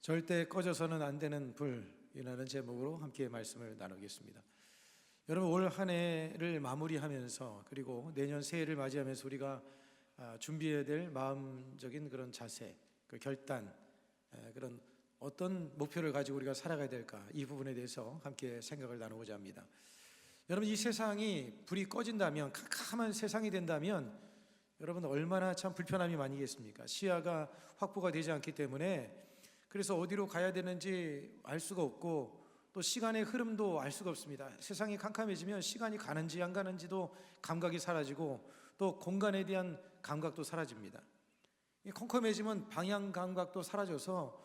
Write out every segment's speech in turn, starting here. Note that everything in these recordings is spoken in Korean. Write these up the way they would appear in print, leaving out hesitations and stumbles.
절대 꺼져서는 안 되는 불이라는 제목으로 함께 말씀을 나누겠습니다. 여러분, 올 한 해를 마무리하면서 그리고 내년 새해를 맞이하면서 우리가 준비해야 될 마음적인 그런 자세, 그 결단, 그런 어떤 목표를 가지고 우리가 살아가야 될까, 이 부분에 대해서 함께 생각을 나누고자 합니다. 여러분, 이 세상이 불이 꺼진다면, 캄캄한 세상이 된다면 여러분 얼마나 참 불편함이 많이겠습니까? 시야가 확보가 되지 않기 때문에 그래서 어디로 가야 되는지 알 수가 없고 또 시간의 흐름도 알 수가 없습니다. 세상이 캄캄해지면 시간이 가는지 안 가는지도 감각이 사라지고 또 공간에 대한 감각도 사라집니다. 컴컴해지면 방향 감각도 사라져서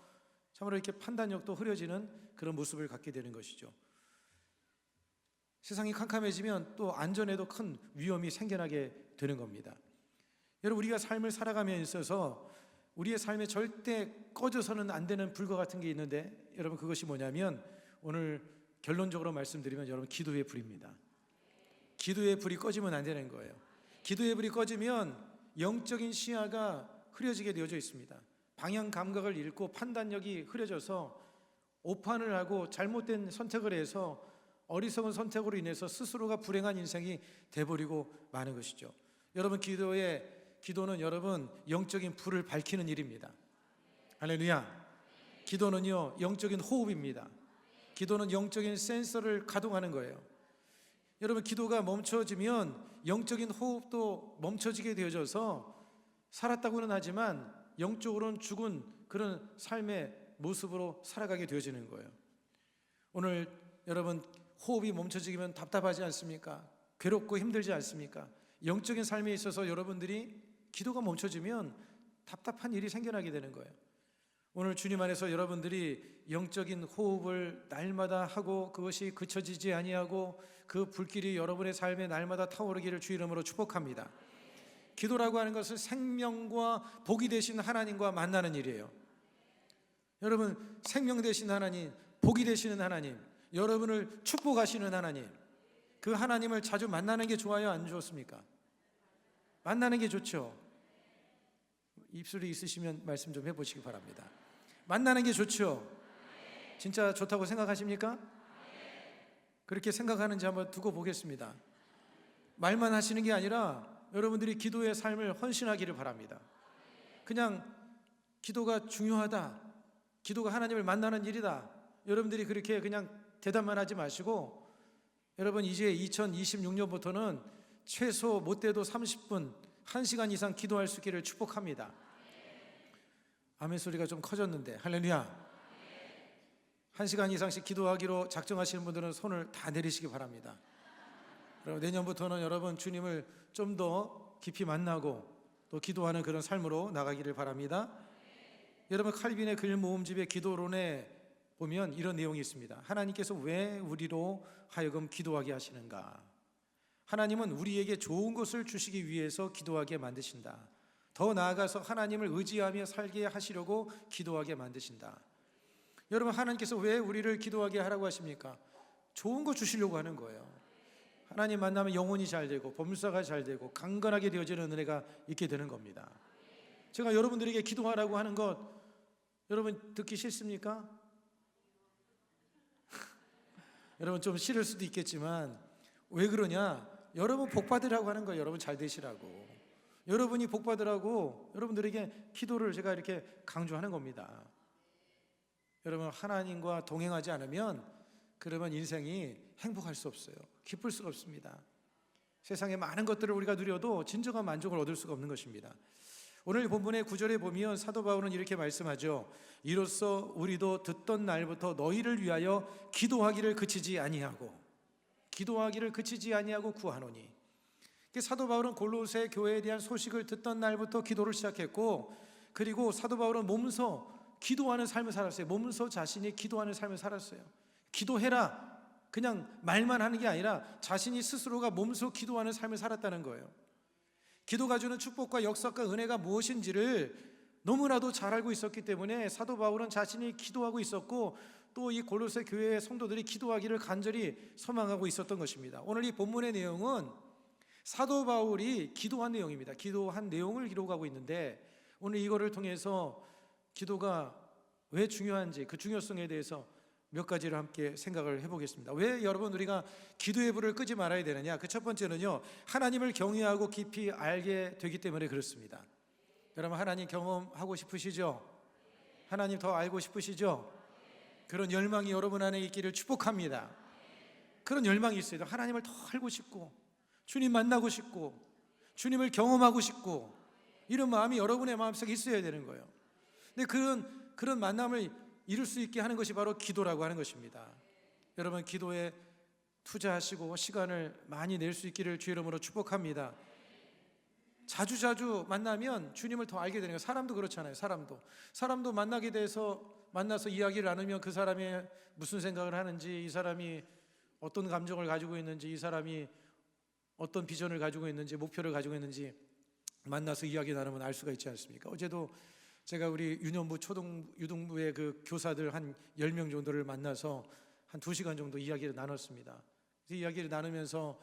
참으로 이렇게 판단력도 흐려지는 그런 모습을 갖게 되는 것이죠. 세상이 캄캄해지면 또 안전에도 큰 위험이 생겨나게 되는 겁니다. 여러분, 우리가 삶을 살아가면서 있어서 우리의 삶에 절대 꺼져서는 안 되는 불과 같은 게 있는데, 여러분, 그것이 뭐냐면 오늘 결론적으로 말씀드리면 여러분, 기도의 불입니다. 기도의 불이 꺼지면 안 되는 거예요. 기도의 불이 꺼지면 영적인 시야가 흐려지게 되어져 있습니다. 방향 감각을 잃고 판단력이 흐려져서 오판을 하고 잘못된 선택을 해서 어리석은 선택으로 인해서 스스로가 불행한 인생이 돼버리고 마는 것이죠. 여러분, 기도는 여러분 영적인 불을 밝히는 일입니다. 할렐루야. 기도는요 영적인 호흡입니다. 기도는 영적인 센서를 가동하는 거예요. 여러분, 기도가 멈춰지면 영적인 호흡도 멈춰지게 되어져서 살았다고는 하지만 영적으로는 죽은 그런 삶의 모습으로 살아가게 되어지는 거예요. 오늘 여러분, 호흡이 멈춰지면 답답하지 않습니까? 괴롭고 힘들지 않습니까? 영적인 삶에 있어서 여러분들이 기도가 멈춰지면 답답한 일이 생겨나게 되는 거예요. 오늘 주님 안에서 여러분들이 영적인 호흡을 날마다 하고 그것이 그쳐지지 아니하고 그 불길이 여러분의 삶에 날마다 타오르기를 주 이름으로 축복합니다. 기도라고 하는 것은 생명과 복이 되신 하나님과 만나는 일이에요. 여러분, 생명 되신 하나님, 복이 되시는 하나님, 여러분을 축복하시는 하나님, 그 하나님을 자주 만나는 게 좋아요, 안 좋습니까? 만나는 게 좋죠. 입술이 있으시면 말씀 좀 해보시기 바랍니다. 만나는 게 좋죠. 진짜 좋다고 생각하십니까? 그렇게 생각하는지 한번 두고 보겠습니다. 말만 하시는 게 아니라 여러분들이 기도의 삶을 헌신하기를 바랍니다. 그냥 기도가 중요하다, 기도가 하나님을 만나는 일이다, 여러분들이 그렇게 그냥 대답만 하지 마시고, 여러분, 이제 2026년부터는 최소 못돼도 30분, 1시간 이상 기도할 수 있기를 축복합니다. 아멘 소리가 좀 커졌는데, 할렐루야. 1시간 이상씩 기도하기로 작정하시는 분들은 손을 다 내리시기 바랍니다. 여러분, 내년부터는 여러분 주님을 좀 더 깊이 만나고 또 기도하는 그런 삶으로 나가기를 바랍니다. 여러분, 칼빈의 글 모음집의 기도론에 보면 이런 내용이 있습니다. 하나님께서 왜 우리로 하여금 기도하게 하시는가? 하나님은 우리에게 좋은 것을 주시기 위해서 기도하게 만드신다. 더 나아가서 하나님을 의지하며 살게 하시려고 기도하게 만드신다. 여러분, 하나님께서 왜 우리를 기도하게 하라고 하십니까? 좋은 거 주시려고 하는 거예요. 하나님 만나면 영혼이 잘 되고 범사가 잘 되고 강건하게 되어지는 은혜가 있게 되는 겁니다. 제가 여러분들에게 기도하라고 하는 것 여러분 듣기 싫습니까? 여러분, 좀 싫을 수도 있겠지만 왜 그러냐? 여러분 복 받으라고 하는 거예요. 여러분 잘 되시라고. 여러분이 복 받으라고 여러분들에게 기도를 제가 이렇게 강조하는 겁니다. 여러분, 하나님과 동행하지 않으면 그러면 인생이 행복할 수 없어요. 기쁠 수가 없습니다. 세상에 많은 것들을 우리가 누려도 진정한 만족을 얻을 수가 없는 것입니다. 오늘 본문의 9절에 보면 사도 바울은 이렇게 말씀하죠. 이로써 우리도 듣던 날부터 너희를 위하여 기도하기를 그치지 아니하고 구하노니. 사도 바울은 골로새 교회에 대한 소식을 듣던 날부터 기도를 시작했고, 그리고 사도 바울은 몸소 기도하는 삶을 살았어요. 몸소 자신이 기도하는 삶을 살았어요. 기도해라, 그냥 말만 하는 게 아니라 자신이 스스로가 몸소 기도하는 삶을 살았다는 거예요. 기도가 주는 축복과 역사과 은혜가 무엇인지를 너무나도 잘 알고 있었기 때문에 사도 바울은 자신이 기도하고 있었고, 또 이 골로새 교회의 성도들이 기도하기를 간절히 소망하고 있었던 것입니다. 오늘 이 본문의 내용은 사도 바울이 기도한 내용입니다. 기도한 내용을 기록하고 있는데, 오늘 이거를 통해서 기도가 왜 중요한지 그 중요성에 대해서 몇 가지를 함께 생각을 해보겠습니다. 왜 여러분 우리가 기도의 불을 끄지 말아야 되느냐? 그 첫 번째는요, 하나님을 경외하고 깊이 알게 되기 때문에 그렇습니다. 여러분 하나님 경험하고 싶으시죠? 하나님 더 알고 싶으시죠? 그런 열망이 여러분 안에 있기를 축복합니다. 그런 열망이 있어야 돼요. 하나님을 더 알고 싶고 주님 만나고 싶고 주님을 경험하고 싶고 이런 마음이 여러분의 마음속에 있어야 되는 거예요. 근데 그런 만남을 이룰 수 있게 하는 것이 바로 기도라고 하는 것입니다. 여러분 기도에 투자하시고 시간을 많이 낼 수 있기를 주의 이름으로 축복합니다. 자주자주 만나면 주님을 더 알게 되는 거예요. 사람도 그렇잖아요. 사람도 만나게 돼서 만나서 이야기를 나누면 그 사람이 무슨 생각을 하는지, 이 사람이 어떤 감정을 가지고 있는지, 이 사람이 어떤 비전을 가지고 있는지, 목표를 가지고 있는지 만나서 이야기 나누면 알 수가 있지 않습니까? 어제도 제가 우리 유년부 유동부의 그 교사들 한 10명 정도를 만나서 한 2시간 정도 이야기를 나눴습니다. 그 이야기를 나누면서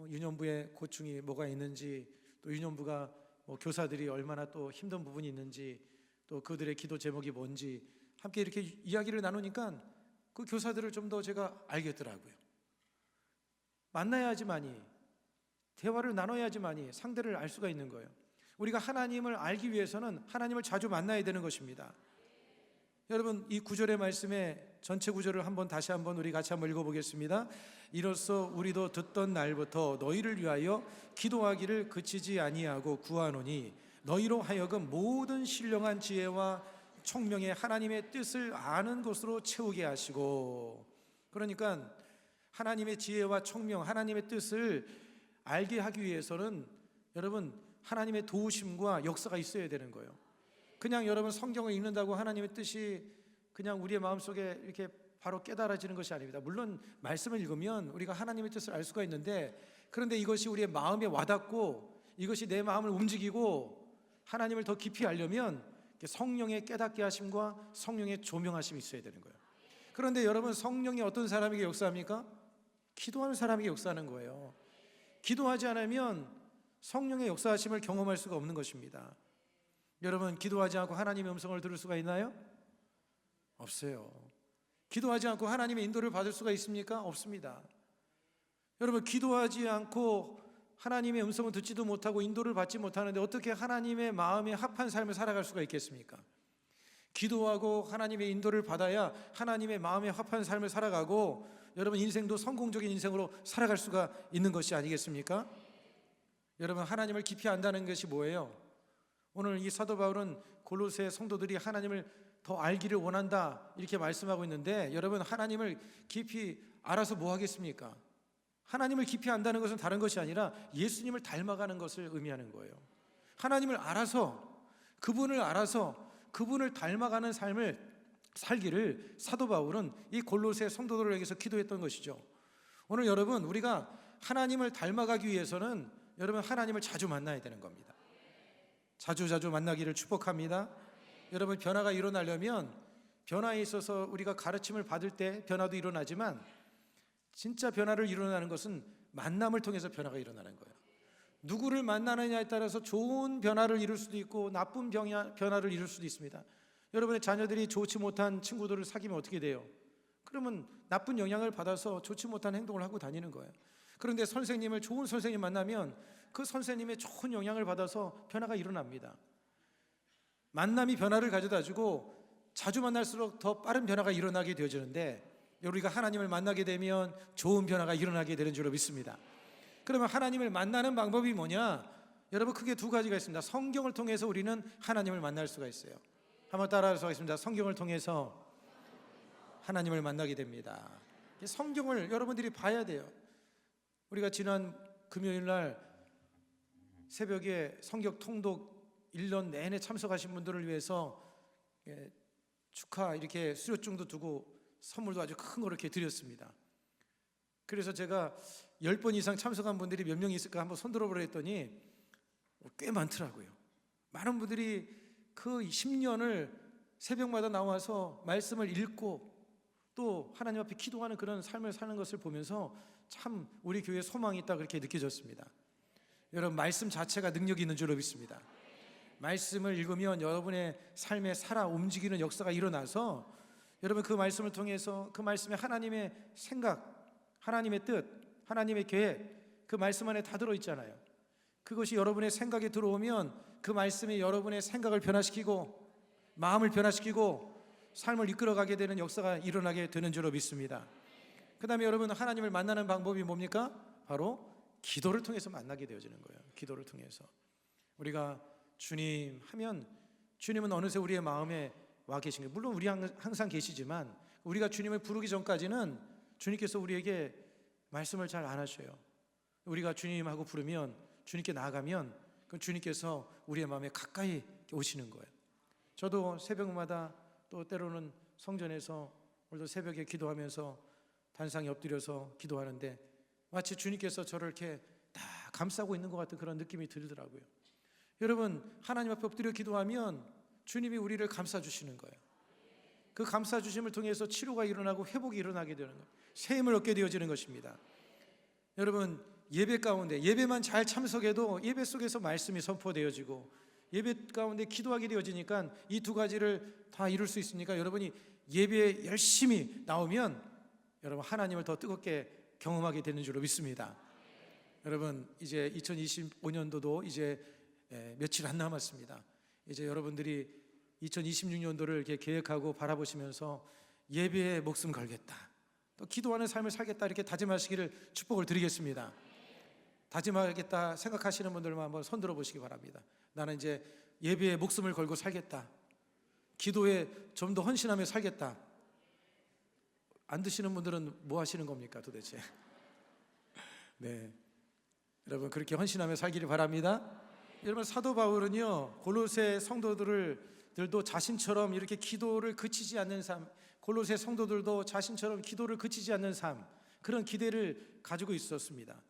유년부의 고충이 뭐가 있는지, 또 유년부가 교사들이 얼마나 또 힘든 부분이 있는지, 또 그들의 기도 제목이 뭔지 함께 이렇게 이야기를 나누니까 그 교사들을 좀 더 제가 알겠더라고요. 만나야지만이, 대화를 나눠야지만이 상대를 알 수가 있는 거예요. 우리가 하나님을 알기 위해서는 하나님을 자주 만나야 되는 것입니다. 여러분 이 구절의 말씀에 전체 구절을 다시 한번 우리 같이 한번 읽어보겠습니다. 이로써 우리도 듣던 날부터 너희를 위하여 기도하기를 그치지 아니하고 구하노니 너희로 하여금 모든 신령한 지혜와 총명의 하나님의 뜻을 아는 것으로 채우게 하시고, 그러니까 하나님의 지혜와 총명, 하나님의 뜻을 알게 하기 위해서는 여러분 하나님의 도우심과 역사가 있어야 되는 거예요. 그냥 여러분 성경을 읽는다고 하나님의 뜻이 그냥 우리의 마음속에 이렇게 바로 깨달아지는 것이 아닙니다. 물론 말씀을 읽으면 우리가 하나님의 뜻을 알 수가 있는데, 그런데 이것이 우리의 마음에 와닿고 이것이 내 마음을 움직이고 하나님을 더 깊이 알려면 성령의 깨닫게 하심과 성령의 조명하심이 있어야 되는 거예요. 그런데 여러분 성령이 어떤 사람에게 역사합니까? 기도하는 사람에게 역사하는 거예요. 기도하지 않으면 성령의 역사하심을 경험할 수가 없는 것입니다. 여러분 기도하지 않고 하나님의 음성을 들을 수가 있나요? 없어요. 기도하지 않고 하나님의 인도를 받을 수가 있습니까? 없습니다. 여러분 기도하지 않고 하나님의 음성을 듣지도 못하고 인도를 받지 못하는데 어떻게 하나님의 마음에 합한 삶을 살아갈 수가 있겠습니까? 기도하고 하나님의 인도를 받아야 하나님의 마음에 합한 삶을 살아가고 여러분 인생도 성공적인 인생으로 살아갈 수가 있는 것이 아니겠습니까? 여러분 하나님을 깊이 안다는 것이 뭐예요? 오늘 이 사도 바울은 골로새 성도들이 하나님을 더 알기를 원한다 이렇게 말씀하고 있는데, 여러분 하나님을 깊이 알아서 뭐 하겠습니까? 하나님을 깊이 안다는 것은 다른 것이 아니라 예수님을 닮아가는 것을 의미하는 거예요. 하나님을 알아서 그분을 닮아가는 삶을 살기를 사도 바울은 이 골로새 성도들에게서 기도했던 것이죠. 오늘 여러분 우리가 하나님을 닮아가기 위해서는 여러분 하나님을 자주 만나야 되는 겁니다. 자주 만나기를 축복합니다. 여러분 변화가 일어나려면 변화에 있어서 우리가 가르침을 받을 때 변화도 일어나지만 진짜 변화를 일어나는 것은 만남을 통해서 변화가 일어나는 거예요. 누구를 만나느냐에 따라서 좋은 변화를 이룰 수도 있고 나쁜 변화를 이룰 수도 있습니다. 여러분의 자녀들이 좋지 못한 친구들을 사귀면 어떻게 돼요? 그러면 나쁜 영향을 받아서 좋지 못한 행동을 하고 다니는 거예요. 그런데 좋은 선생님 만나면 그 선생님의 좋은 영향을 받아서 변화가 일어납니다. 만남이 변화를 가져다주고 자주 만날수록 더 빠른 변화가 일어나게 되어지는데, 우리가 하나님을 만나게 되면 좋은 변화가 일어나게 되는 줄로 믿습니다. 그러면 하나님을 만나는 방법이 뭐냐? 여러분 크게 두 가지가 있습니다. 성경을 통해서 우리는 하나님을 만날 수가 있어요. 한번 따라서 하겠습니다. 성경을 통해서 하나님을 만나게 됩니다. 성경을 여러분들이 봐야 돼요. 우리가 지난 금요일 날 새벽에 성경 통독 1년 내내 참석하신 분들을 위해서 축하 이렇게 수료증도 두고 선물도 아주 큰 거 이렇게 드렸습니다. 그래서 제가 10번 이상 참석한 분들이 몇 명 있을까 한번 손 들어보라 했더니 꽤 많더라고요. 많은 분들이 그 10년을 새벽마다 나와서 말씀을 읽고 또 하나님 앞에 기도하는 그런 삶을 사는 것을 보면서 참 우리 교회에 소망이 있다 그렇게 느껴졌습니다. 여러분 말씀 자체가 능력이 있는 줄로 믿습니다. 말씀을 읽으면 여러분의 삶에 살아 움직이는 역사가 일어나서 여러분 그 말씀을 통해서 그 말씀에 하나님의 생각, 하나님의 뜻, 하나님의 계획, 그 말씀 안에 다 들어있잖아요. 그것이 여러분의 생각에 들어오면 그 말씀이 여러분의 생각을 변화시키고 마음을 변화시키고 삶을 이끌어가게 되는 역사가 일어나게 되는 줄로 믿습니다. 그 다음에 여러분, 하나님을 만나는 방법이 뭡니까? 바로 기도를 통해서 만나게 되어지는 거예요. 기도를 통해서 우리가 주님 하면 주님은 어느새 우리의 마음에 와 계신 거예요. 물론 우리 항상 계시지만 우리가 주님을 부르기 전까지는 주님께서 우리에게 말씀을 잘 안 하셔요. 우리가 주님하고 부르면, 주님께 나아가면 그 주님께서 우리의 마음에 가까이 오시는 거예요. 저도 새벽마다 또 때로는 성전에서 오늘도 새벽에 기도하면서 단상에 엎드려서 기도하는데 마치 주님께서 저를 이렇게 다 감싸고 있는 것 같은 그런 느낌이 들더라고요. 여러분, 하나님 앞에 엎드려 기도하면 주님이 우리를 감싸주시는 거예요. 그 감싸주심을 통해서 치료가 일어나고 회복이 일어나게 되는 거예요. 새 힘을 얻게 되어지는 것입니다. 여러분, 예배 가운데 예배만 잘 참석해도 예배 속에서 말씀이 선포되어지고 예배 가운데 기도하게 되어지니까 이 두 가지를 다 이룰 수 있으니까 여러분이 예배에 열심히 나오면 여러분 하나님을 더 뜨겁게 경험하게 되는 줄로 믿습니다. 여러분, 이제 2025년도도 이제 며칠 안 남았습니다. 이제 여러분들이 2026년도를 이렇게 계획하고 바라보시면서 예배에 목숨 걸겠다, 또 기도하는 삶을 살겠다, 이렇게 다짐하시기를 축복을 드리겠습니다. 다짐하겠다 생각하시는 분들만 한번 손 들어 보시기 바랍니다. 나는 이제 예배에 목숨을 걸고 살겠다, 기도에 좀 더 헌신하며 살겠다. 안 드시는 분들은 뭐 하시는 겁니까 도대체? 네, 여러분 그렇게 헌신하며 살기를 바랍니다. 여러분, 사도 바울은요 골로새 성도들도 자신처럼 이렇게 기도를 그치지 않는 삶, 골로새 성도들도 자신처럼 기도를 그치지 않는 삶, 그런 기대를 가지고 있었습니다.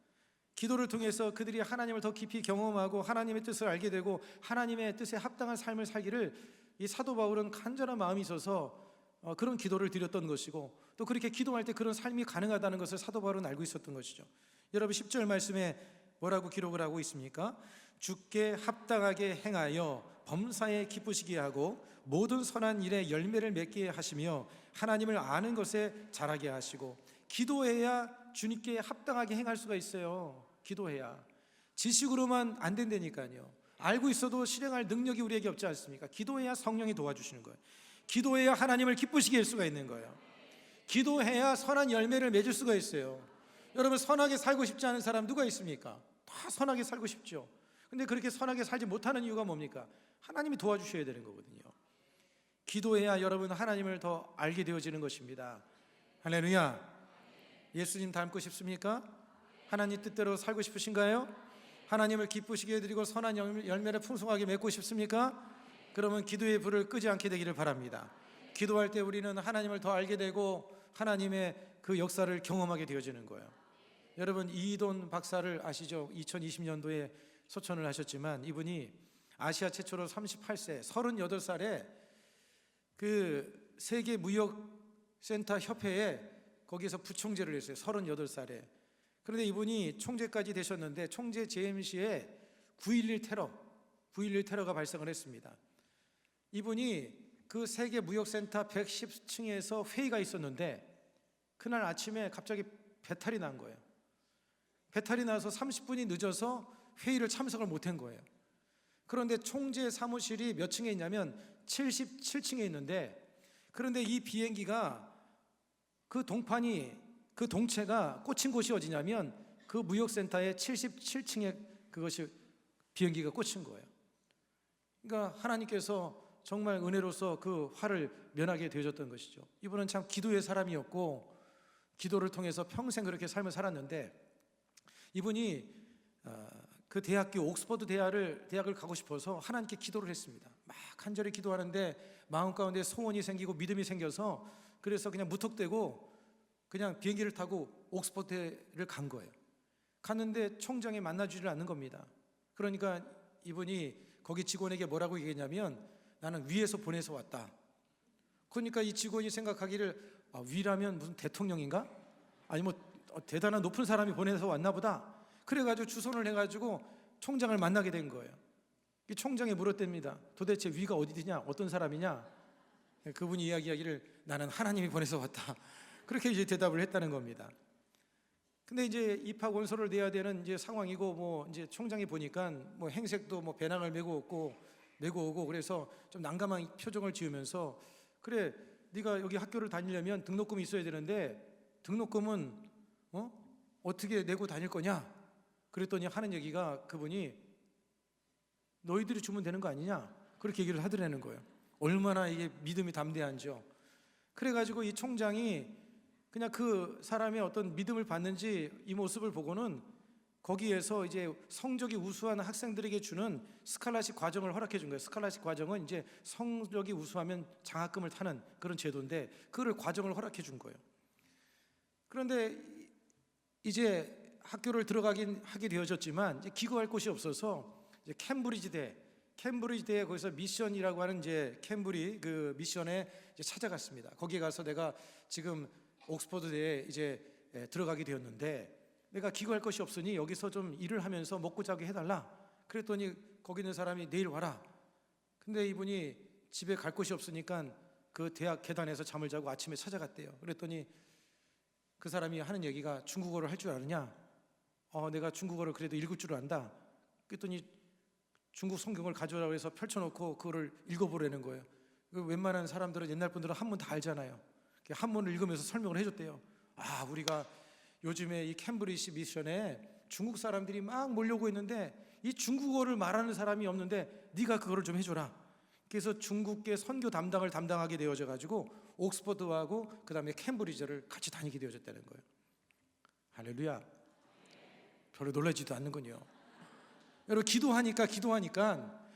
기도를 통해서 그들이 하나님을 더 깊이 경험하고 하나님의 뜻을 알게 되고 하나님의 뜻에 합당한 삶을 살기를 이 사도 바울은 간절한 마음이 있어서 그런 기도를 드렸던 것이고, 또 그렇게 기도할 때 그런 삶이 가능하다는 것을 사도 바울은 알고 있었던 것이죠. 여러분, 10절 말씀에 뭐라고 기록을 하고 있습니까? 주께 합당하게 행하여 범사에 기쁘시게 하고 모든 선한 일에 열매를 맺게 하시며 하나님을 아는 것에 자라게 하시고. 기도해야 주님께 합당하게 행할 수가 있어요. 기도해야. 지식으로만 안 된다니까요. 알고 있어도 실행할 능력이 우리에게 없지 않습니까? 기도해야 성령이 도와주시는 거예요. 기도해야 하나님을 기쁘시게 할 수가 있는 거예요. 기도해야 선한 열매를 맺을 수가 있어요. 여러분, 선하게 살고 싶지 않은 사람 누가 있습니까? 다 선하게 살고 싶죠. 근데 그렇게 선하게 살지 못하는 이유가 뭡니까? 하나님이 도와주셔야 되는 거거든요. 기도해야 여러분 하나님을 더 알게 되어지는 것입니다. 할렐루야. 예수님 닮고 싶습니까? 하나님 뜻대로 살고 싶으신가요? 하나님을 기쁘시게 해드리고 선한 열매를 풍성하게 맺고 싶습니까? 그러면 기도의 불을 끄지 않게 되기를 바랍니다. 기도할 때 우리는 하나님을 더 알게 되고 하나님의 그 역사를 경험하게 되어지는 거예요. 여러분, 이돈 박사를 아시죠? 2020년도에 소천을 하셨지만 이분이 아시아 최초로 38세 38살에 그 세계 무역센터 협회에 거기서 부총재를 했어요. 38살에. 그런데 이분이 총재까지 되셨는데 총재 재임 시에 9.11 테러가 발생을 했습니다. 이분이 그 세계 무역센터 110층에서 회의가 있었는데 그날 아침에 갑자기 배탈이 난 거예요. 배탈이 나서 30분이 늦어서 회의를 참석을 못한 거예요. 그런데 총재 사무실이 몇 층에 있냐면 77층에 있는데, 그런데 이 비행기가 그 동체가 꽂힌 곳이 어디냐면 그 무역센터의 77층에 그것이 비행기가 꽂힌 거예요. 그러니까 하나님께서 정말 은혜로서 그 화를 면하게 되어졌던 것이죠. 이분은 참 기도의 사람이었고 기도를 통해서 평생 그렇게 삶을 살았는데, 이분이 그 대학교 옥스퍼드 대학을 가고 싶어서 하나님께 기도를 했습니다. 막 간절히 기도하는데 마음 가운데 소원이 생기고 믿음이 생겨서 그래서 그냥 무턱대고 그냥 비행기를 타고 옥스퍼드를 간 거예요. 갔는데 총장이 만나주지를 않는 겁니다. 그러니까 이분이 거기 직원에게 뭐라고 얘기했냐면 나는 위에서 보내서 왔다. 그러니까 이 직원이 생각하기를 위라면 무슨 대통령인가? 아니 뭐 대단한 높은 사람이 보내서 왔나 보다. 그래가지고 주선을 해가지고 총장을 만나게 된 거예요. 이 총장이 물었답니다. 도대체 위가 어디냐, 어떤 사람이냐? 그분이 이야기하기를 나는 하나님이 보내서 왔다. 그렇게 이제 대답을 했다는 겁니다. 근데 이제 입학 원서를 내야 되는 이제 상황이고, 뭐 이제 총장이 보니까 뭐 행색도 뭐 배낭을 메고 오고 그래서 좀 난감한 표정을 지으면서, 그래 네가 여기 학교를 다니려면 등록금이 있어야 되는데 등록금은 어떻게 내고 다닐 거냐? 그랬더니 하는 얘기가, 그분이 너희들이 주면 되는 거 아니냐? 그렇게 얘기를 하더라는 거예요. 얼마나 이게 믿음이 담대한지요. 그래가지고 이 총장이 그냥 그 사람의 어떤 믿음을 받는지 이 모습을 보고는 거기에서 이제 성적이 우수한 학생들에게 주는 스칼라식 과정을 허락해 준 거예요. 스칼라식 과정은 이제 성적이 우수하면 장학금을 타는 그런 제도인데, 그걸 과정을 허락해 준 거예요. 그런데 이제 학교를 들어가긴 하게 되어졌지만 이제 기거할 곳이 없어서 이제 캠브리지대에 거기서 미션이라고 하는 이제 캠브리 그 미션에 이제 찾아갔습니다. 거기에 가서 내가 지금 옥스퍼드대에 이제 들어가게 되었는데 내가 기거할 것이 없으니 여기서 좀 일을 하면서 먹고 자게 해달라. 그랬더니 거기 있는 사람이 내일 와라. 근데 이분이 집에 갈 곳이 없으니까 그 대학 계단에서 잠을 자고 아침에 찾아갔대요. 그랬더니 그 사람이 하는 얘기가, 중국어를 할 줄 아느냐? 내가 중국어를 그래도 읽을 줄 안다. 그랬더니 중국 성경을 가져오라고 해서 펼쳐놓고 그거를 읽어보라는 거예요. 웬만한 사람들은, 옛날 분들은 한문 다 알잖아요. 한문을 읽으면서 설명을 해줬대요. 우리가 요즘에 이 캠브리지 미션에 중국 사람들이 막 몰려오고 있는데 이 중국어를 말하는 사람이 없는데 네가 그거를 좀 해줘라. 그래서 중국계 선교 담당을 담당하게 되어져 가지고 옥스퍼드하고 그 다음에 캠브리지를 같이 다니게 되어졌다는 거예요. 할렐루야. 별로 놀라지도 않는군요. 여러분, 기도하니까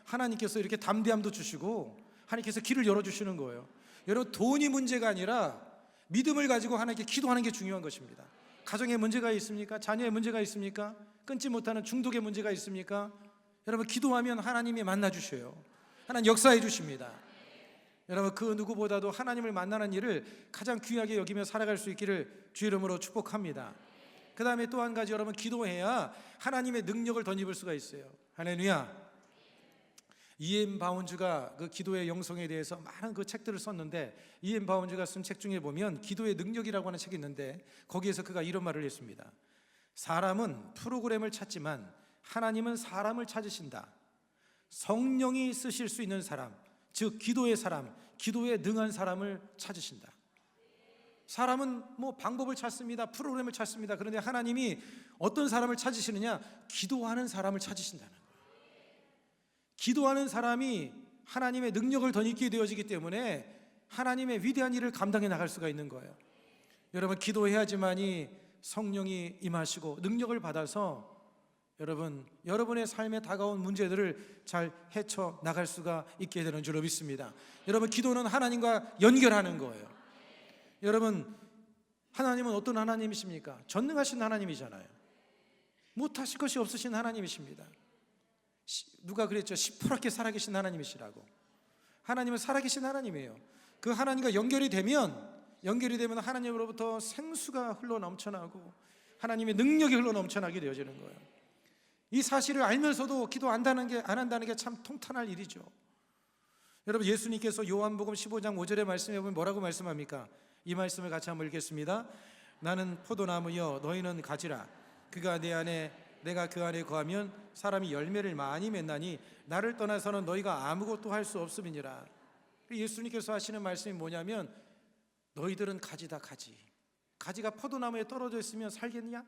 하나님께서 이렇게 담대함도 주시고 하나님께서 길을 열어주시는 거예요. 여러분, 돈이 문제가 아니라 믿음을 가지고 하나님께 기도하는 게 중요한 것입니다. 가정에 문제가 있습니까? 자녀에 문제가 있습니까? 끊지 못하는 중독의 문제가 있습니까? 여러분, 기도하면 하나님이 만나주셔요. 하나님 역사해 주십니다. 여러분, 그 누구보다도 하나님을 만나는 일을 가장 귀하게 여기며 살아갈 수 있기를 주의 이름으로 축복합니다. 그 다음에 또 한 가지, 여러분, 기도해야 하나님의 능력을 덧입을 수가 있어요. 할렐루야. E.M. 바운즈가 그 기도의 영성에 대해서 많은 그 책들을 썼는데, E.M. 바운즈가 쓴 책 중에 보면 기도의 능력이라고 하는 책이 있는데, 거기에서 그가 이런 말을 했습니다. 사람은 프로그램을 찾지만 하나님은 사람을 찾으신다. 성령이 쓰실 수 있는 사람, 즉 기도의 사람, 기도에 능한 사람을 찾으신다. 사람은 뭐 방법을 찾습니다. 프로그램을 찾습니다. 그런데 하나님이 어떤 사람을 찾으시느냐? 기도하는 사람을 찾으신다는 거예요. 기도하는 사람이 하나님의 능력을 덧입게 되어지기 때문에 하나님의 위대한 일을 감당해 나갈 수가 있는 거예요. 여러분, 기도해야지만이 성령이 임하시고 능력을 받아서 여러분의 삶에 다가온 문제들을 잘 헤쳐 나갈 수가 있게 되는 줄로 믿습니다. 여러분, 기도는 하나님과 연결하는 거예요. 여러분, 하나님은 어떤 하나님이십니까? 전능하신 하나님이잖아요. 못하실 것이 없으신 하나님이십니다. 누가 그랬죠? 시퍼렇게 살아계신 하나님이시라고. 하나님은 살아계신 하나님이에요. 그 하나님과 연결이 되면 하나님으로부터 생수가 흘러 넘쳐나고 하나님의 능력이 흘러 넘쳐나게 되어지는 거예요. 이 사실을 알면서도 기도 안 한다는 게 참 통탄할 일이죠. 여러분, 예수님께서 요한복음 15장 5절의 말씀에 보면 뭐라고 말씀합니까? 이 말씀을 같이 한번 읽겠습니다. 나는 포도나무여 너희는 가지라. 그가 내 안에 내가 그 안에 거하면 사람이 열매를 많이 맺나니 나를 떠나서는 너희가 아무것도 할 수 없음이니라. 예수님께서 하시는 말씀이 뭐냐면, 너희들은 가지다. 가지가 포도나무에 떨어져 있으면 살겠냐?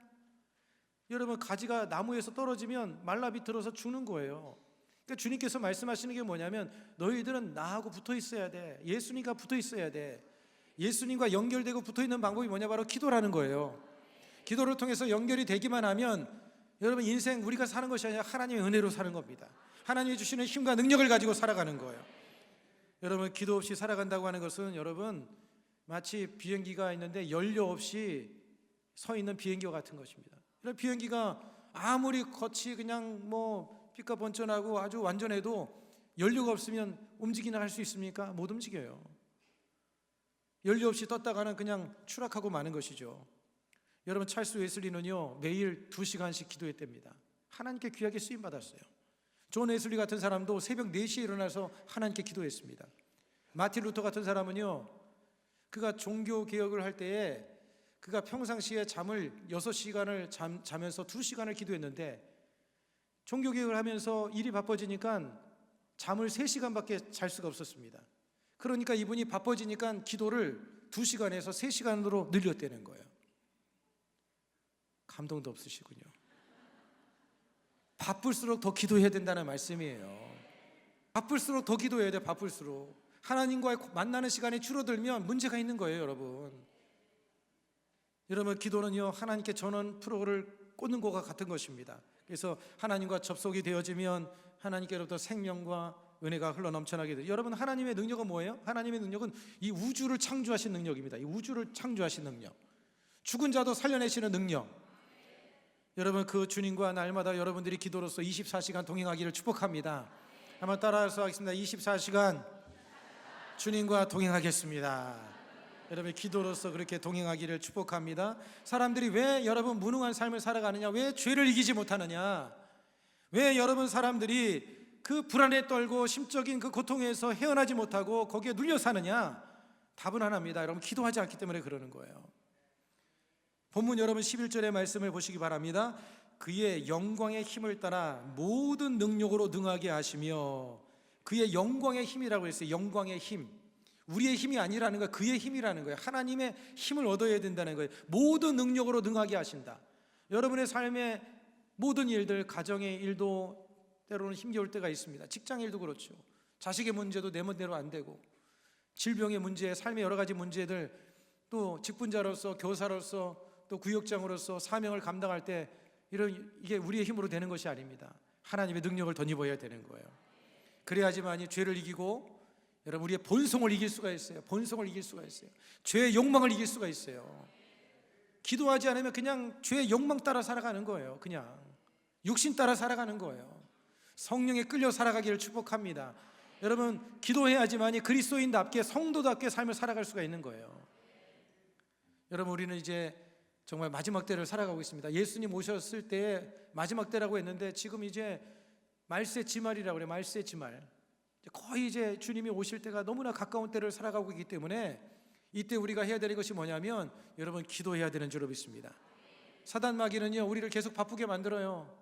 여러분, 가지가 나무에서 떨어지면 말라 비틀어서 죽는 거예요. 그러니까 주님께서 말씀하시는 게 뭐냐면, 너희들은 나하고 붙어 있어야 돼. 예수님과 붙어 있어야 돼. 예수님과 연결되고 붙어 있는 방법이 뭐냐? 바로 기도라는 거예요. 기도를 통해서 연결이 되기만 하면 여러분, 인생 우리가 사는 것이 아니라 하나님의 은혜로 사는 겁니다. 하나님이 주시는 힘과 능력을 가지고 살아가는 거예요. 여러분, 기도 없이 살아간다고 하는 것은 여러분 마치 비행기가 있는데 연료 없이 서 있는 비행기와 같은 것입니다. 비행기가 아무리 겉이 그냥 뭐 빛과 번쩍하고 아주 완전해도 연료가 없으면 움직이나 할 수 있습니까? 못 움직여요. 연료 없이 떴다가는 그냥 추락하고 마는 것이죠. 여러분, 찰스 웨슬리는요 매일 2시간씩 기도했답니다. 하나님께 귀하게 쓰임받았어요. 존 웨슬리 같은 사람도 새벽 4시에 일어나서 하나님께 기도했습니다. 마틴 루터 같은 사람은요, 그가 종교 개혁을 할 때에 그가 평상시에 잠을 6시간을 자면서 2시간을 기도했는데, 종교 개혁을 하면서 일이 바빠지니까 잠을 3시간밖에 잘 수가 없었습니다. 그러니까 이분이 바빠지니까 기도를 2시간에서 3시간으로 늘렸다는 거예요. 감동도 없으시군요. 바쁠수록 더 기도해야 된다는 말씀이에요. 바쁠수록 더 기도해야 돼요. 바쁠수록. 하나님과의 만나는 시간이 줄어들면 문제가 있는 거예요, 여러분. 여러분, 기도는요, 하나님께 전원 프로를 꽂는 것과 같은 것입니다. 그래서 하나님과 접속이 되어지면 하나님께로부터 생명과 은혜가 흘러넘쳐나게 돼요. 여러분, 하나님의 능력은 뭐예요? 하나님의 능력은 이 우주를 창조하신 능력입니다. 이 우주를 창조하신 능력, 죽은 자도 살려내시는 능력. 여러분, 그 주님과 날마다 여러분들이 기도로서 24시간 동행하기를 축복합니다. 한번 따라서 하겠습니다. 24시간 주님과 동행하겠습니다. 여러분, 기도로서 그렇게 동행하기를 축복합니다. 사람들이 왜 여러분 무능한 삶을 살아가느냐? 왜 죄를 이기지 못하느냐? 왜 여러분 사람들이 그 불안에 떨고 심적인 그 고통에서 헤어나지 못하고 거기에 눌려 사느냐? 답은 하나입니다. 여러분, 기도하지 않기 때문에 그러는 거예요. 본문 여러분 11절의 말씀을 보시기 바랍니다. 그의 영광의 힘을 따라 모든 능력으로 능하게 하시며, 그의 영광의 힘이라고 했어요. 영광의 힘. 우리의 힘이 아니라는 거예요. 그의 힘이라는 거예요. 하나님의 힘을 얻어야 된다는 거예요. 모든 능력으로 능하게 하신다. 여러분의 삶의 모든 일들, 가정의 일도 때로는 힘겨울 때가 있습니다. 직장 일도 그렇죠. 자식의 문제도 내 멋대로 안 되고, 질병의 문제, 삶의 여러 가지 문제들, 또 직분자로서, 교사로서, 또 구역장으로서 사명을 감당할 때 이게 우리의 힘으로 되는 것이 아닙니다. 하나님의 능력을 덧입어야 되는 거예요. 그래야지만이 죄를 이기고, 여러분, 우리의 본성을 이길 수가 있어요. 본성을 이길 수가 있어요. 죄의 욕망을 이길 수가 있어요. 기도하지 않으면 그냥 죄의 욕망 따라 살아가는 거예요. 그냥 육신 따라 살아가는 거예요. 성령에 끌려 살아가기를 축복합니다. 여러분, 기도해야지만이 그리스도인답게, 성도답게 삶을 살아갈 수가 있는 거예요. 여러분, 우리는 이제 정말 마지막 때를 살아가고 있습니다. 예수님 오셨을 때 마지막 때라고 했는데, 지금 이제 말세 지말이라고 그래요. 말세 지말. 거의 이제 주님이 오실 때가 너무나 가까운 때를 살아가고 있기 때문에, 이때 우리가 해야 되는 것이 뭐냐면, 여러분, 기도해야 되는 줄로 믿습니다. 사단 마귀는요, 우리를 계속 바쁘게 만들어요.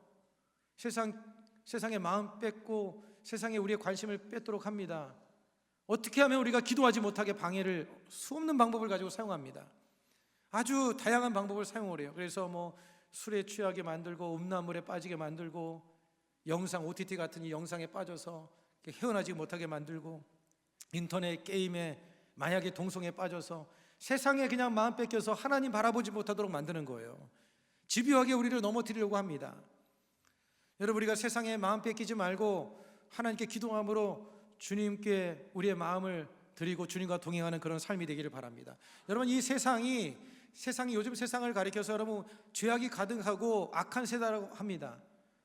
세상에 마음 뺏고 세상에 우리의 관심을 뺏도록 합니다. 어떻게 하면 우리가 기도하지 못하게 방해를, 수없는 방법을 가지고 사용합니다. 아주 다양한 방법을 사용을 해요. 그래서 뭐 술에 취하게 만들고, 음란물에 빠지게 만들고, 영상 OTT 같은 이 영상에 빠져서 헤어나지 못하게 만들고, 인터넷 게임에 마약의 동성에 빠져서 세상에 그냥 마음 뺏겨서 하나님 바라보지 못하도록 만드는 거예요. 집요하게 우리를 넘어뜨리려고 합니다. 여러분, 우리가 세상에 마음 뺏기지 말고 하나님께 기도함으로 주님께 우리의 마음을 드리고 주님과 동행하는 그런 삶이 되기를 바랍니다. 여러분, 이 세상이 요즘 세상을 가리켜서 여러분 죄악이 가득하고 악한 세대라고 합니다.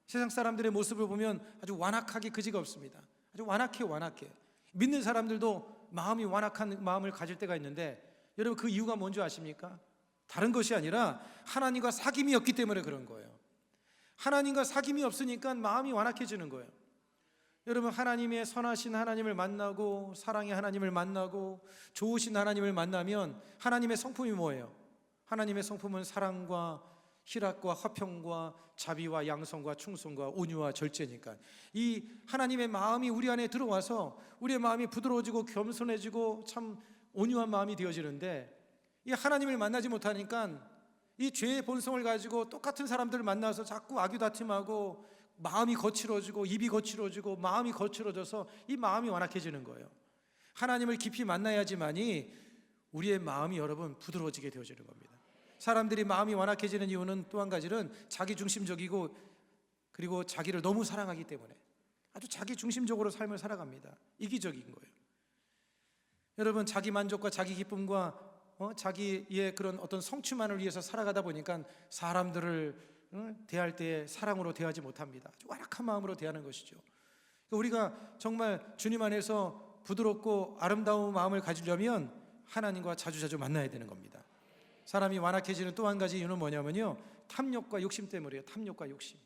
세상 사람들의 모습을 보면 아주 완악하기 그지가 없습니다. 아주 완악해. 믿는 사람들도 마음이 완악한 마음을 가질 때가 있는데, 여러분, 그 이유가 뭔지 아십니까? 다른 것이 아니라 하나님과 사귐이 없기 때문에 그런 거예요. 하나님과 사귐이 없으니까 마음이 완악해지는 거예요. 여러분, 하나님의 선하신 하나님을 만나고, 사랑의 하나님을 만나고, 좋으신 하나님을 만나면 하나님의 성품이 뭐예요? 하나님의 성품은 사랑과 희락과 화평과 자비와 양성과 충성과 온유와 절제니까, 이 하나님의 마음이 우리 안에 들어와서 우리의 마음이 부드러워지고 겸손해지고 참 온유한 마음이 되어지는데, 이 하나님을 만나지 못하니까 이 죄의 본성을 가지고 똑같은 사람들을 만나서 자꾸 악유다툼하고, 마음이 거칠어지고 입이 거칠어지고 마음이 거칠어져서 이 마음이 완악해지는 거예요. 하나님을 깊이 만나야지만이 우리의 마음이 여러분 부드러워지게 되어지는 겁니다. 사람들이 마음이 완악해지는 이유는 또 한 가지는 자기 중심적이고, 그리고 자기를 너무 사랑하기 때문에 아주 자기 중심적으로 삶을 살아갑니다. 이기적인 거예요. 여러분, 자기 만족과 자기 기쁨과 자기의 그런 어떤 성취만을 위해서 살아가다 보니까 사람들을 대할 때 사랑으로 대하지 못합니다. 아주 완악한 마음으로 대하는 것이죠. 우리가 정말 주님 안에서 부드럽고 아름다운 마음을 가지려면 하나님과 자주자주 만나야 되는 겁니다. 사람이 완악해지는 또 한 가지 이유는 뭐냐면요, 탐욕과 욕심 때문이에요. 탐욕과 욕심.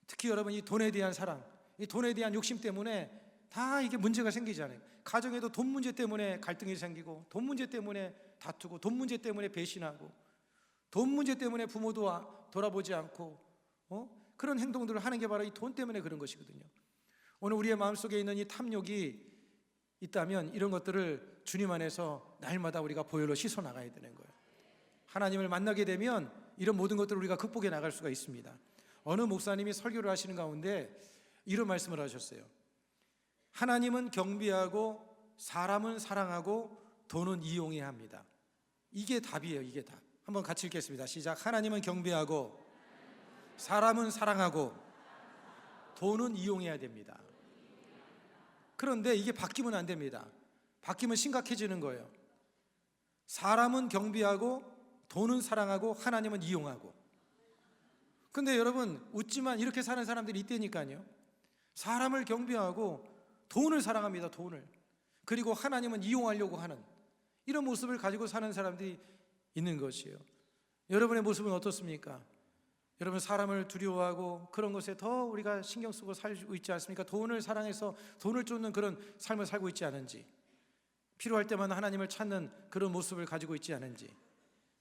특히 여러분 이 돈에 대한 사랑, 이 돈에 대한 욕심 때문에 다 이게 문제가 생기잖아요. 가정에도 돈 문제 때문에 갈등이 생기고, 돈 문제 때문에 다투고, 돈 문제 때문에 배신하고, 돈 문제 때문에 부모도 돌아보지 않고 그런 행동들을 하는 게 바로 이 돈 때문에 그런 것이거든요. 오늘 우리의 마음속에 있는 이 탐욕이 있다면 이런 것들을 주님 안에서 날마다 우리가 보혈로 씻어 나가야 되는 거예요. 하나님을 만나게 되면 이런 모든 것들을 우리가 극복해 나갈 수가 있습니다. 어느 목사님이 설교를 하시는 가운데 이런 말씀을 하셨어요. 하나님은 경배하고 사람은 사랑하고 돈은 이용해야 합니다. 이게 답이에요. 이게 답. 한번 같이 읽겠습니다. 시작. 하나님은 경배하고 사람은 사랑하고 돈은 이용해야 됩니다. 그런데 이게 바뀌면 안 됩니다. 바뀌면 심각해지는 거예요. 사람은 경배하고 돈은 사랑하고 하나님은 이용하고. 근데 여러분 웃지만 이렇게 사는 사람들이 있다니까요. 사람을 경배하고 돈을 사랑합니다. 돈을. 그리고 하나님은 이용하려고 하는 이런 모습을 가지고 사는 사람들이 있는 것이에요. 여러분의 모습은 어떻습니까? 여러분 사람을 두려워하고 그런 것에 더 우리가 신경 쓰고 살고 있지 않습니까? 돈을 사랑해서 돈을 쫓는 그런 삶을 살고 있지 않은지, 필요할 때만 하나님을 찾는 그런 모습을 가지고 있지 않은지,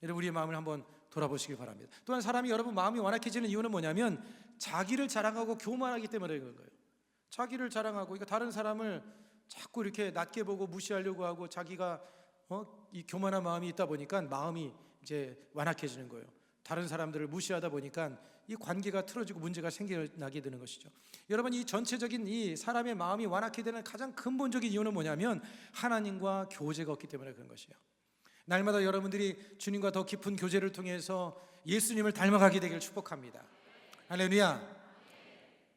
여러분 우리의 마음을 한번 돌아보시길 바랍니다. 또한 사람이 여러분 마음이 완악해지는 이유는 뭐냐면 자기를 자랑하고 교만하기 때문에 그런 거예요. 자기를 자랑하고, 그러니까 다른 사람을 자꾸 이렇게 낮게 보고 무시하려고 하고 자기가 이 교만한 마음이 있다 보니까 마음이 이제 완악해지는 거예요. 다른 사람들을 무시하다 보니까 이 관계가 틀어지고 문제가 생겨나게 되는 것이죠. 여러분 이 전체적인 이 사람의 마음이 완악해 되는 가장 근본적인 이유는 뭐냐면 하나님과 교제가 없기 때문에 그런 것이에요. 날마다 여러분들이 주님과 더 깊은 교제를 통해서 예수님을 닮아가게 되기를 축복합니다. 할렐루야.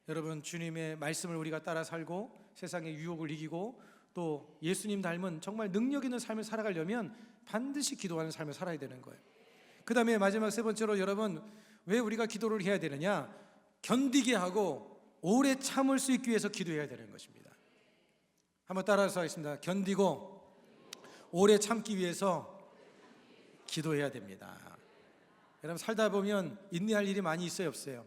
여러분 주님의 말씀을 우리가 따라 살고 세상의 유혹을 이기고 또 예수님 닮은 정말 능력 있는 삶을 살아가려면 반드시 기도하는 삶을 살아야 되는 거예요. 그 다음에 마지막 세 번째로 여러분 왜 우리가 기도를 해야 되느냐? 견디게 하고 오래 참을 수 있기 위해서 기도해야 되는 것입니다. 한번 따라서 하겠습니다. 견디고 오래 참기 위해서 기도해야 됩니다. 여러분 살다 보면 인내할 일이 많이 있어요, 없어요?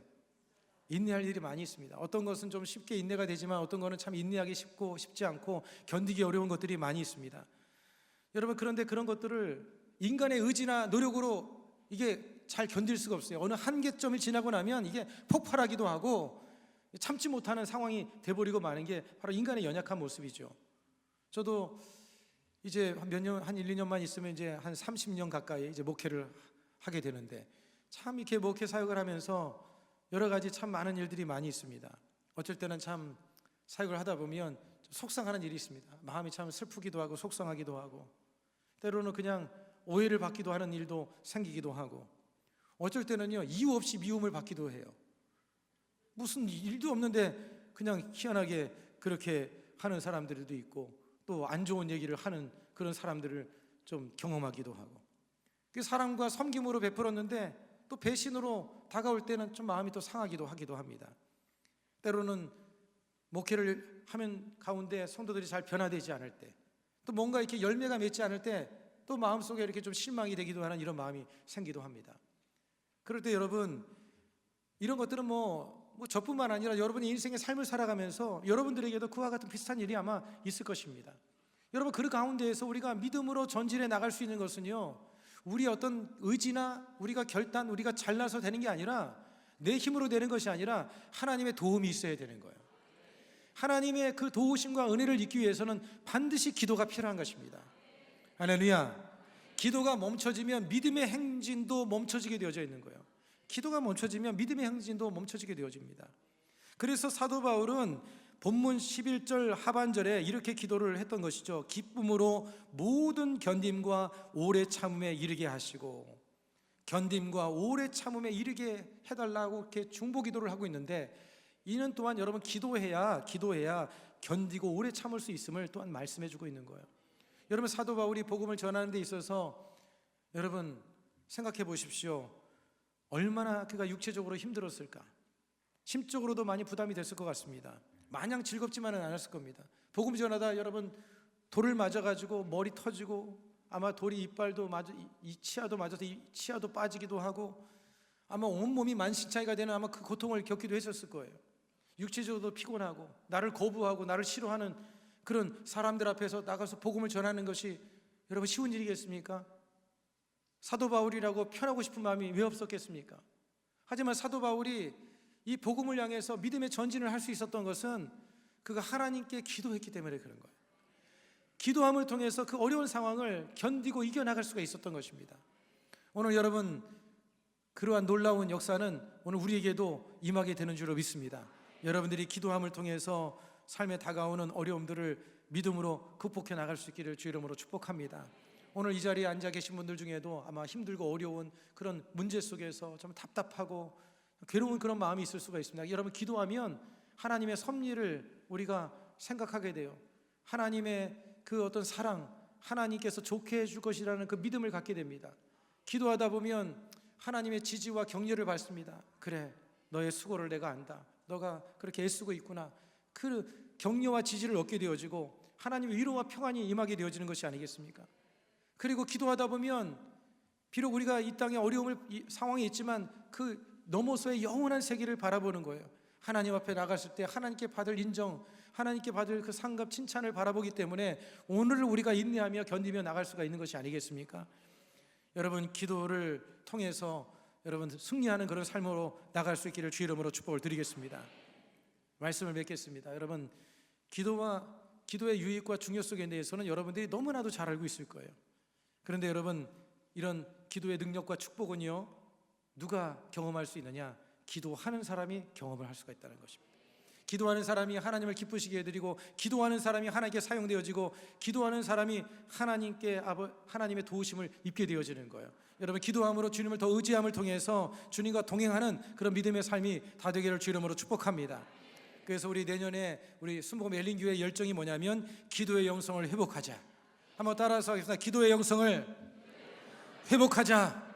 인내할 일이 많이 있습니다. 어떤 것은 좀 쉽게 인내가 되지만 어떤 것은 참 인내하기 쉽고 쉽지 않고 견디기 어려운 것들이 많이 있습니다. 여러분 그런데 그런 것들을 인간의 의지나 노력으로 이게 잘 견딜 수가 없어요. 어느 한계점이 지나고 나면 이게 폭발하기도 하고 참지 못하는 상황이 돼버리고 마는 게 바로 인간의 연약한 모습이죠. 저도 이제 몇 년, 한 1, 2년만 있으면 이제 한 30년 가까이 이제 목회를 하게 되는데 참 이렇게 목회 사역을 하면서 여러 가지 참 많은 일들이 많이 있습니다. 어쩔 때는 참 사역을 하다 보면 속상하는 일이 있습니다. 마음이 참 슬프기도 하고 속상하기도 하고 때로는 그냥 오해를 받기도 하는 일도 생기기도 하고 어쩔 때는요 이유 없이 미움을 받기도 해요. 무슨 일도 없는데 그냥 희한하게 그렇게 하는 사람들도 있고 또 안 좋은 얘기를 하는 그런 사람들을 좀 경험하기도 하고 그 사랑과 섬김으로 베풀었는데 또 배신으로 다가올 때는 좀 마음이 또 상하기도 하기도 합니다. 때로는 목회를 하면 가운데 성도들이 잘 변화되지 않을 때 또 뭔가 이렇게 열매가 맺지 않을 때 또 마음속에 이렇게 좀 실망이 되기도 하는 이런 마음이 생기도 합니다. 그럴 때 여러분 이런 것들은 뭐 저뿐만 아니라 여러분의 인생의 삶을 살아가면서 여러분들에게도 그와 같은 비슷한 일이 아마 있을 것입니다. 여러분 그 가운데에서 우리가 믿음으로 전진해 나갈 수 있는 것은요 우리의 어떤 의지나 우리가 결단, 우리가 잘나서 되는 게 아니라 내 힘으로 되는 것이 아니라 하나님의 도움이 있어야 되는 거예요. 하나님의 그 도우심과 은혜를 잊기 위해서는 반드시 기도가 필요한 것입니다. 할렐루야. 기도가 멈춰지면 믿음의 행진도 멈춰지게 되어져 있는 거예요. 기도가 멈춰지면 믿음의 행진도 멈춰지게 되어집니다. 그래서 사도 바울은 본문 11절 하반절에 이렇게 기도를 했던 것이죠. 기쁨으로 모든 견딤과 오래 참음에 이르게 하시고, 견딤과 오래 참음에 이르게 해달라고 이렇게 중보 기도를 하고 있는데, 이는 또한 여러분 기도해야 견디고 오래 참을 수 있음을 또한 말씀해 주고 있는 거예요. 여러분 사도 바울이 복음을 전하는 데 있어서 여러분 생각해 보십시오. 얼마나 그가 육체적으로 힘들었을까? 심적으로도 많이 부담이 됐을 것 같습니다. 마냥 즐겁지만은 않았을 겁니다. 복음 전하다 여러분 돌을 맞아가지고 머리 터지고 아마 돌이 이빨도 맞아, 이 치아도 맞아서 이 치아도 빠지기도 하고 아마 온몸이 만신창이가 되는 아마 그 고통을 겪기도 했었을 거예요. 육체적으로도 피곤하고 나를 거부하고 나를 싫어하는 그런 사람들 앞에서 나가서 복음을 전하는 것이 여러분 쉬운 일이겠습니까? 사도 바울이라고 편하고 싶은 마음이 왜 없었겠습니까? 하지만 사도 바울이 이 복음을 향해서 믿음의 전진을 할 수 있었던 것은 그가 하나님께 기도했기 때문에 그런 거예요. 기도함을 통해서 그 어려운 상황을 견디고 이겨나갈 수가 있었던 것입니다. 오늘 여러분, 그러한 놀라운 역사는 오늘 우리에게도 임하게 되는 줄로 믿습니다. 여러분들이 기도함을 통해서 삶에 다가오는 어려움들을 믿음으로 극복해 나갈 수 있기를 주 이름으로 축복합니다. 오늘 이 자리에 앉아 계신 분들 중에도 아마 힘들고 어려운 그런 문제 속에서 좀 답답하고 괴로운 그런 마음이 있을 수가 있습니다. 여러분, 기도하면 하나님의 섭리를 우리가 생각하게 돼요. 하나님의 그 어떤 사랑, 하나님께서 좋게 해줄 것이라는 그 믿음을 갖게 됩니다. 기도하다 보면 하나님의 지지와 격려를 받습니다. 그래, 너의 수고를 내가 안다. 너가 그렇게 애쓰고 있구나. 그 격려와 지지를 얻게 되어지고 하나님의 위로와 평안이 임하게 되어지는 것이 아니겠습니까? 그리고 기도하다 보면 비록 우리가 이 땅에 어려움을 상황이 있지만 그 넘어서의 영원한 세계를 바라보는 거예요. 하나님 앞에 나갔을 때 하나님께 받을 인정, 하나님께 받을 그 상급 칭찬을 바라보기 때문에 오늘을 우리가 인내하며 견디며 나갈 수가 있는 것이 아니겠습니까? 여러분, 기도를 통해서 여러분 승리하는 그런 삶으로 나갈 수 있기를 주 이름으로 축복을 드리겠습니다. 말씀을 맺겠습니다. 여러분, 기도의 유익과 중요성에 대해서는 여러분들이 너무나도 잘 알고 있을 거예요. 그런데 여러분, 이런 기도의 능력과 축복은요, 누가 경험할 수 있느냐? 기도하는 사람이 경험을 할 수가 있다는 것입니다. 기도하는 사람이 하나님을 기쁘시게 해드리고, 기도하는 사람이 하나님께 사용되어지고, 기도하는 사람이 하나님의 도우심을 입게 되어지는 거예요. 여러분, 기도함으로 주님을 더 의지함을 통해서 주님과 동행하는 그런 믿음의 삶이 다 되기를 주 이름으로 축복합니다. 그래서 우리 내년에 우리 순복음 엘린교회의 열정이 뭐냐면 기도의 영성을 회복하자. 한번 따라서 하겠습니다. 기도의 영성을 회복하자.